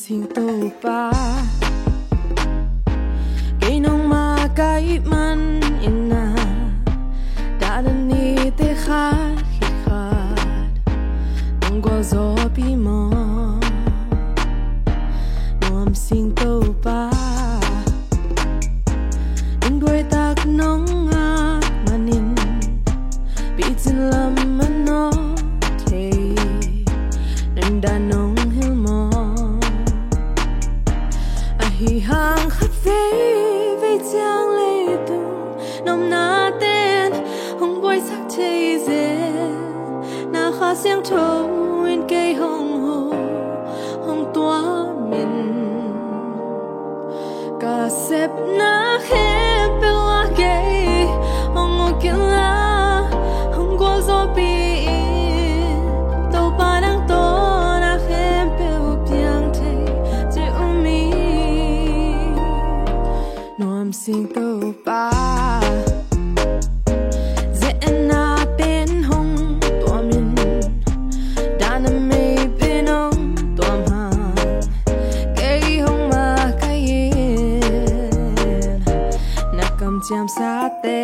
sinh tàu pa cây nong ma cây man ina đã đến ni te khát khi khát nong qua gió pi mò nong sinh tàu pa nong đuôi tak nong ngã manin bị tin lắm mà nó thế nên đã nong hill mò hi hang khát về chang lệ tu nằm na tên hong boy sắc thế dễ na khá xiang trâu in cây hong hồ hong toa min cả xếp na khép bela cây hong ngô kiến la hong qua gió bi tàu ba đang to na khép bela piang thế chỉ umi noam sinh tàu pa dễ na bên hong tua min đã nằm mê bên ông tuam hàng cây hong ma cây yên na cầm chạm sát tê